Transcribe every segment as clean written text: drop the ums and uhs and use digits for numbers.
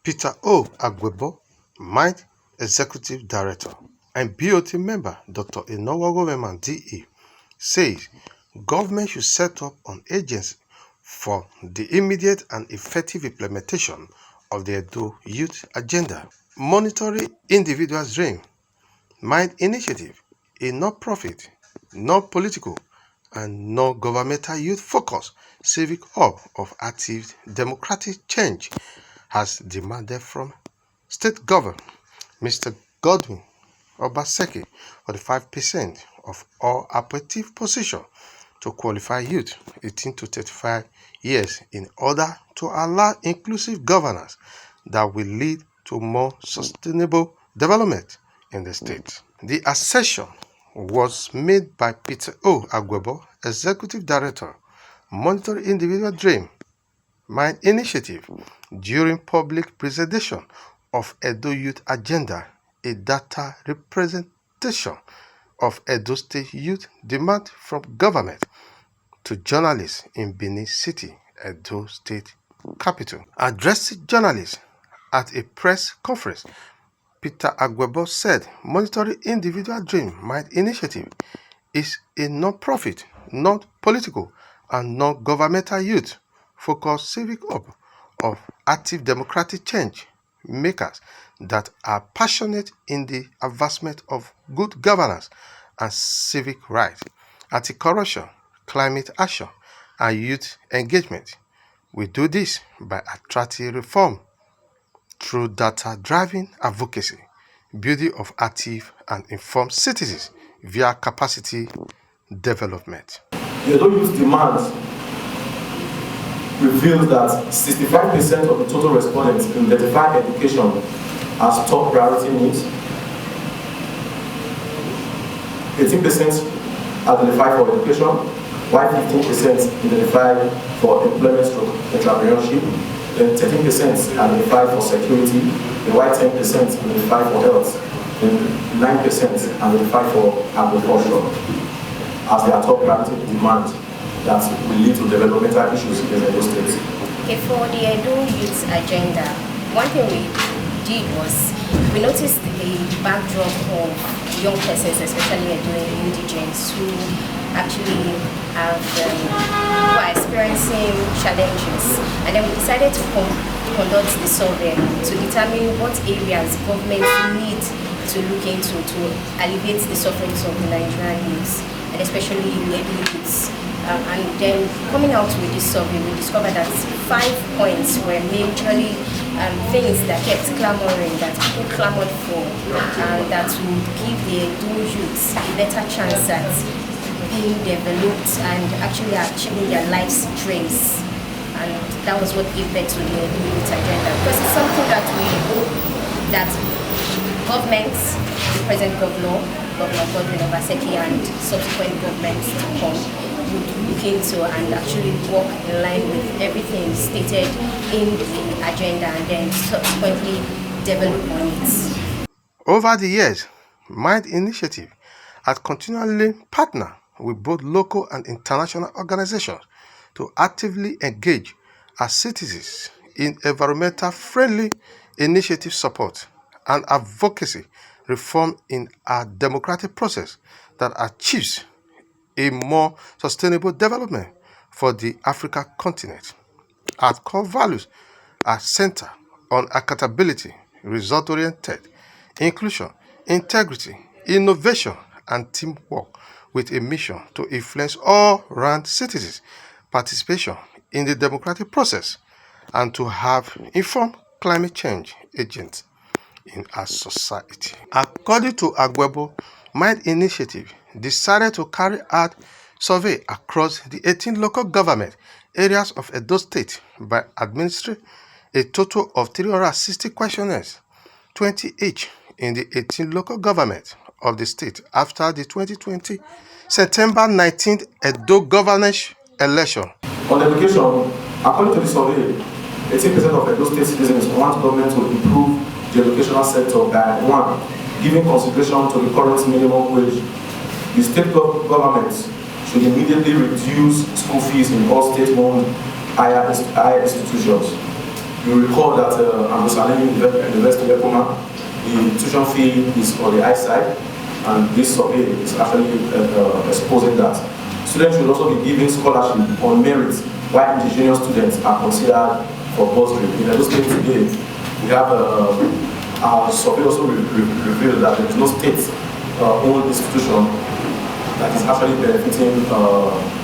Peter O. Agwebo, Mind Executive Director, and BOT member Dr. Inowago DE, says government should set up an agency for the immediate and effective implementation of the Edo Youth Agenda. Monitoring Individuals' Dream, Mind Initiative, a non-profit, non-political, and non-governmental youth-focused civic hub of active democratic change, has demanded from State Governor Mr. Godwin Obaseki 45% of all appointive positions to qualify youth 18 to 35 years in order to allow inclusive governance that will lead to more sustainable development in the state. The assertion was made by Peter O. Agwebo, Executive Director, Monitoring Individual Dream, Mind Initiative, during public presentation of Edo Youth Agenda, a data representation of Edo State youth demand from government to journalists in Benin City, Edo State capital. Addressing journalists at a press conference, Peter Agwebo said Monitoring Individual Dream Mind Initiative is a non-profit, non-political, and non-governmental youth-focused civic hub of active democratic change makers that are passionate in the advancement of good governance and civic rights, anti-corruption, climate action, and youth engagement. We do this by attracting reform through data-driven advocacy, building of active and informed citizens via capacity development. The Edo Youth Demand reveals that 65% of the total respondents identify education as top priority needs. 18% identify for education, while 15% identify for employment stroke entrepreneurship, then 13% identify for security, then while 10% identify for health, then 9% identify for agriculture as their top priority demand that will lead to developmental issues in Edo State. Okay, for the Edo Youth Agenda, one thing we did was we noticed a backdrop of young persons, especially Edo indigenes, who actually are experiencing challenges, and then we decided to conduct the survey to determine what areas government need to look into to alleviate the sufferings of the Nigerian youths, and especially Edo youths. And then coming out with this survey, we discovered that 5 points were majorly things that kept clamoring, that people clamored for, and that would give the Edo youths a better chance at being developed and actually achieving their life's dreams. And that was what gave birth to the Edo Youth Agenda, because it's something that we hope that governments, the present Governor Godwin Obaseki, and subsequent governments to come would look into and actually work in line with everything stated in the agenda and then subsequently develop on it. Over the years, Mind Initiative has continually partnered with both local and international organizations to actively engage as citizens in environmental friendly initiative support and advocacy reform in our democratic process that achieves a more sustainable development for the African continent. Our core values are centered on accountability, result-oriented, inclusion, integrity, innovation, and teamwork, with a mission to influence all-round citizens' participation in the democratic process and to have informed climate change agents in our society. According to Agwebo, Mind Initiative decided to carry out survey across the 18 local government areas of Edo State by administering a total of 360 questionnaires, 20 each in the 18 local government of the state after the 2020 September 19th Edo governance election. On education, according to the survey, 18% of Edo State citizens want government to improve the educational sector by 1. Giving consideration to the current minimum wage. The state government should immediately reduce school fees in all state-owned higher institutions. You recall that Ambosalem University of Ekoma, the tuition fee is on the high side, and this survey is actually exposing that. Students should also be given scholarship on merit, while indigenous students are considered for bursary. In Edo State today, we have our survey also revealed that there is no state-owned institution that is actually benefiting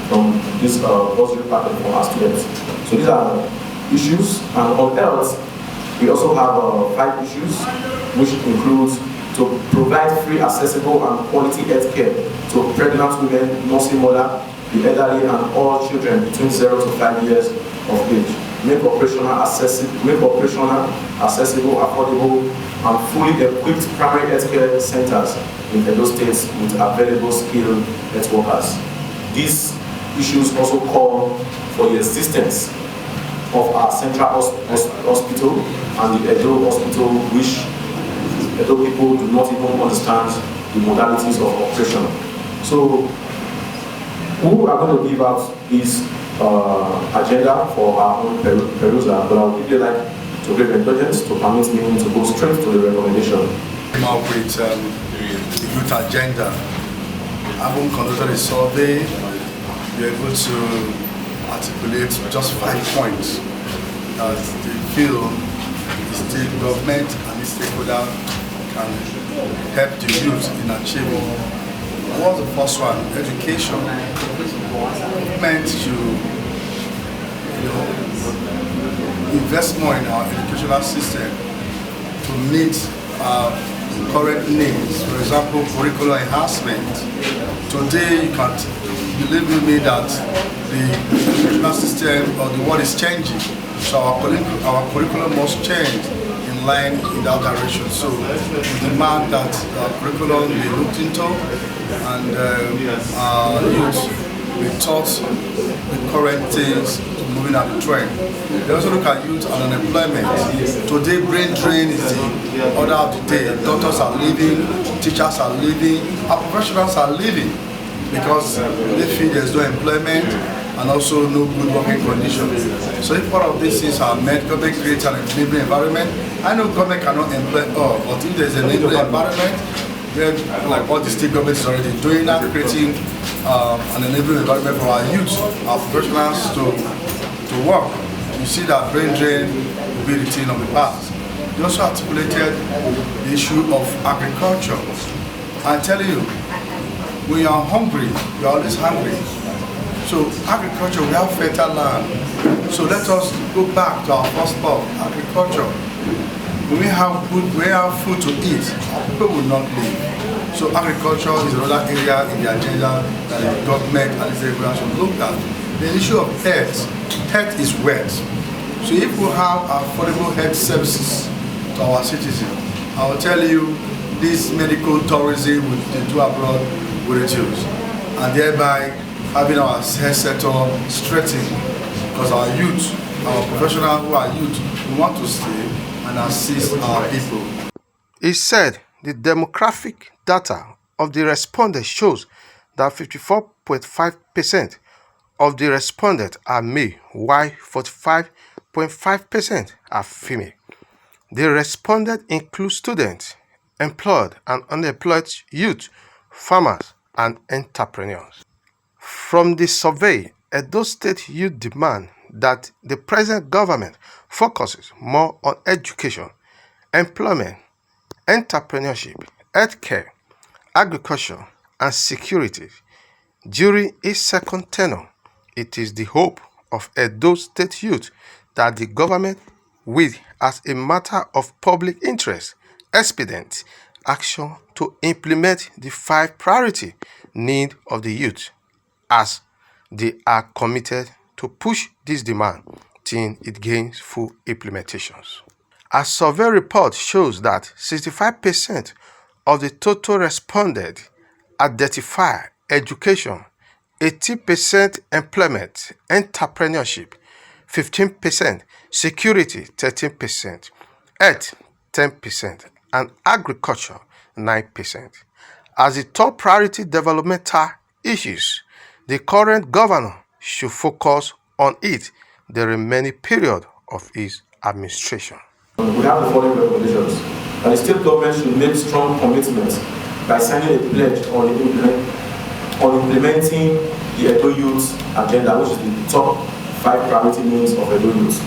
from this bursary package for our students. So these are issues, and on health, we also have 5 issues, which includes to provide free, accessible, and quality health care to pregnant women, nursing mother, the elderly, and all children between 0 to 5 years of age. Make operational, accessible, affordable, and fully equipped primary health care centers in Edo States with available skilled health workers. These issues also call for the existence of our central hospital and the Edo hospital, which Edo people do not even understand the modalities of operation. So, who we are going to give out this agenda for our own perusal, but I would really like to give indulgence to permit me to go straight to the recommendation. Came out with the youth agenda. Having conducted a survey, we are able to articulate just 5 points that they feel the state government and the stakeholder can help the youth in achieving. What was the first one? Education. Government should, invest more in our educational system to meet our current needs. For example, curricular enhancement. Today, you can't believe with me that the educational system or the world is changing. So our curriculum must change in line in that direction. So we demand that our curriculum be looked into and our youth be taught the current things to moving at the trend. They also look at youth and unemployment. Today, brain drain is the order of the day. Doctors are leaving, teachers are leaving, our professionals are leaving because they feel there's no employment and also no good working conditions. So if part of these things are met, government creates an enabling environment. I know government cannot employ all, but if there's an enabling environment, where, like what the state government is already doing now, creating an enabling environment for our youth, our professionals to work. You see that brain drain will be the thing of the past. You also articulated the issue of agriculture. I'm telling you, when you are hungry, you are always hungry. So agriculture, we have fertile land. So let us go back to our first love, agriculture. When we have food to eat, people will not live. So agriculture is another area in the agenda that the government and the state should look at. The issue of health. Health is wealth. So if we have affordable health services to our citizens, I will tell you, this medical tourism they do abroad will reduce, and thereby having our health sector strengthened, because our youth, our professionals who are youth, we want to stay and assist our people. He said the demographic data of the respondents shows that 54.5% of the respondents are male, while 45.5% are female. The respondents include students, employed and unemployed youth, farmers, and entrepreneurs. From the survey, Edo State youth demand that the present government focuses more on education, employment, entrepreneurship, healthcare, agriculture, and security. During its second tenure, it is the hope of Edo State youth that the government will, as a matter of public interest, expedite action to implement the 5 priority needs of the youth, as they are committed to push this demand till it gains full implementations. A survey report shows that 65% of the total respondents identify education, 18% employment, entrepreneurship, 15% security, 13%, health, 10%, and agriculture, 9%. As the top priority developmental issues, the current governor should focus on it the remaining period of his administration. We have the following recommendations. And the state government should make strong commitments by signing a pledge on implementing the Edo Youth Agenda, which is the top 5 priority needs of Edo Youth.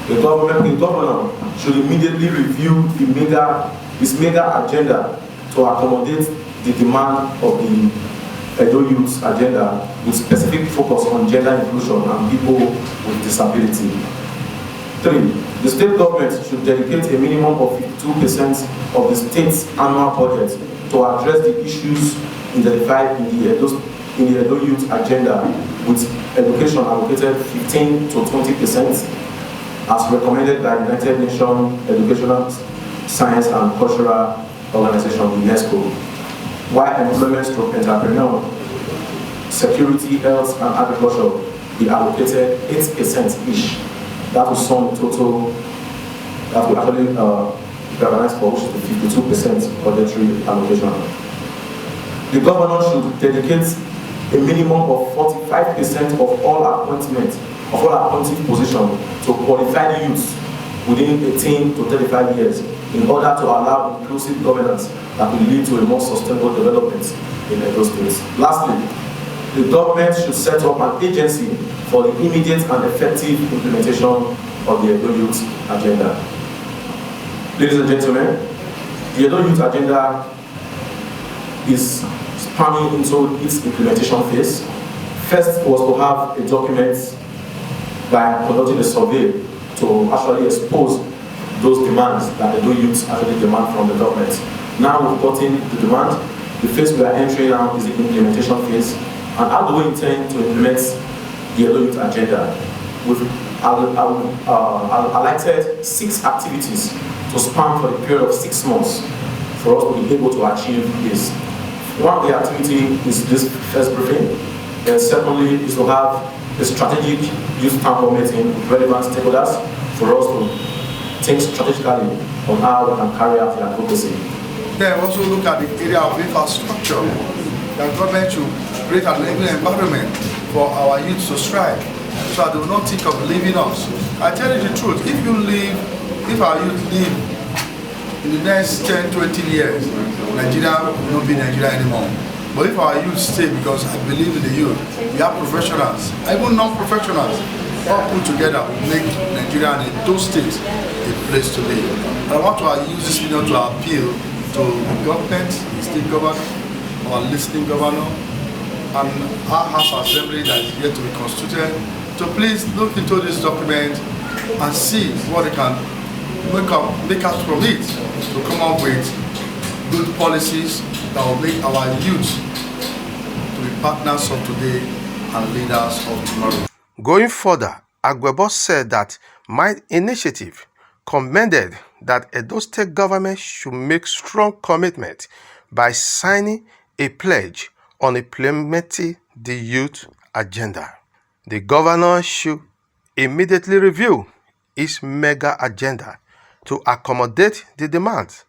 The governor should immediately review this mega agenda to accommodate the demand of the Edo Youth Agenda with specific focus on gender inclusion and people with disability. 3. The state government should dedicate a minimum of 52% of the state's annual budget to address the issues identified in the Edo Youth Agenda, with education allocated 15 to 20% as recommended by the United Nations Educational, Science and Cultural Organization, UNESCO, while employment entrepreneur, security, health and agriculture be allocated 8% each. That will sum total that will actually galvanize for, which is the 52% budgetary allocation. The governor should dedicate a minimum of 45% of all appointments, of all appointed positions to qualified youths within 18 to 35 years in order to allow inclusive governance that will lead to a more sustainable development in Edo State. Lastly, the government should set up an agency for the immediate and effective implementation of the Edo Youth Agenda. Ladies and gentlemen, the Edo Youth Agenda is spanning into its implementation phase. First was to have a document by conducting a survey to actually expose those demands that the Edo youths actually demand from the government. Now we've gotten the demand. The phase we are entering now is the implementation phase. And how do we intend to implement the Edo Youth Agenda? We've highlighted 6 activities to span for a period of 6 months for us to be able to achieve this. One of the activity is this first briefing, and secondly is to have a strategic youth town hall meeting with relevant stakeholders for us to think strategically on how we can carry out the advocacy. Then also look at the area of infrastructure. The government should create an enabling environment for our youth to strive, so that they will not think of leaving us. I tell you the truth, if our youth leave in the next 10, 20 years, Nigeria will not be Nigeria anymore. But if our youth stay, because I believe in the youth, we have professionals, even non-professionals, all put together will make Nigeria and Edo State a place to live. And I want to use this video to appeal to the government, the state government, our listening governor, and our House Assembly that is yet to be constituted, to please look into this document and see what they can make out from it, to come up with good policies that will make our youth to be partners of today and leaders of tomorrow. Going further, Agwebo said that Mind Initiative commended that Edo State government should make strong commitment by signing a pledge on implementing the youth agenda. The governor should immediately review its mega agenda to accommodate the demands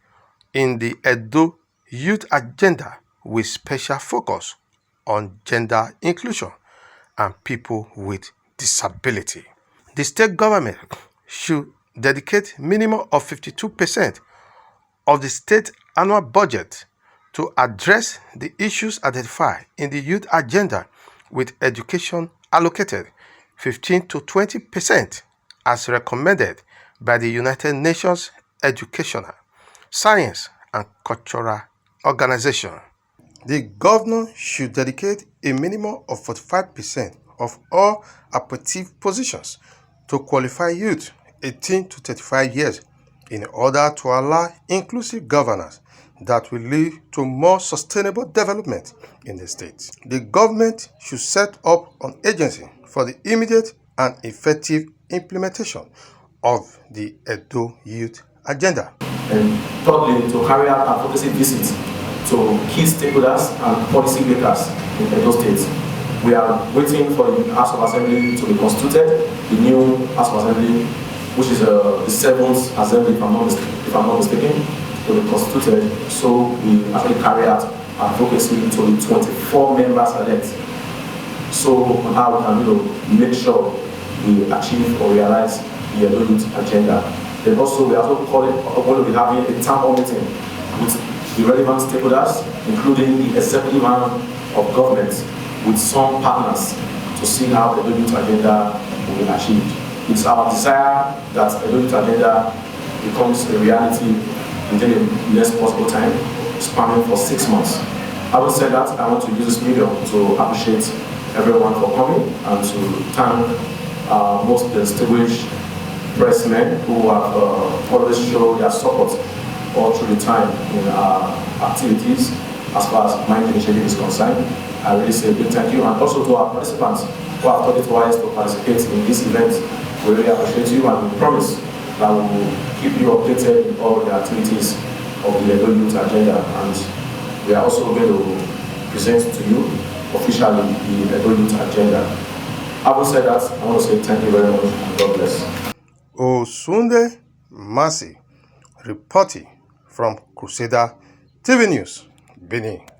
in the Edo Youth Agenda with special focus on gender inclusion and people with disability. The state government should dedicate minimum of 52% of the state annual budget to address the issues identified in the youth agenda, with education allocated 15 to 20% as recommended by the United Nations Educational, Science and Cultural Organization. The governor should dedicate a minimum of 45% of all appointive positions to qualify youth 18 to 35 years in order to allow inclusive governance that will lead to more sustainable development in the state. The government should set up an agency for the immediate and effective implementation of the Edo Youth Agenda. And thirdly, to carry out advocacy visits to key stakeholders and policy makers in Edo State. We are waiting for the House of Assembly to be constituted, the new House of Assembly, which is the 7th Assembly, if I'm not mistaken, to be constituted. So we actually carry out advocacy to the 24 members elect. So how we can make sure we achieve or realize the Edo Youth Agenda. Then also, we are also going to be having a town hall meeting with the relevant stakeholders, including the executive arm of government, with some partners to see how the Edo Youth Agenda will be achieved. It's our desire that the Edo Youth Agenda becomes a reality within the next possible time, spanning for 6 months. Having said that, I want to use this medium to appreciate everyone for coming and to thank most distinguished pressmen who have always shown their support all through the time in our activities as far as Mind Initiative is concerned. I really say a big thank you, and also to our participants who have thought it wise to participate in this event. We really appreciate you, and we promise that we will keep you updated with all the activities of the Edo Youth Agenda, and we are also going to present to you officially the Edo Youth Agenda. Having said that, I want to say thank you very much and God bless. Osunde Mercy reporting from Crusader TV News, Benin.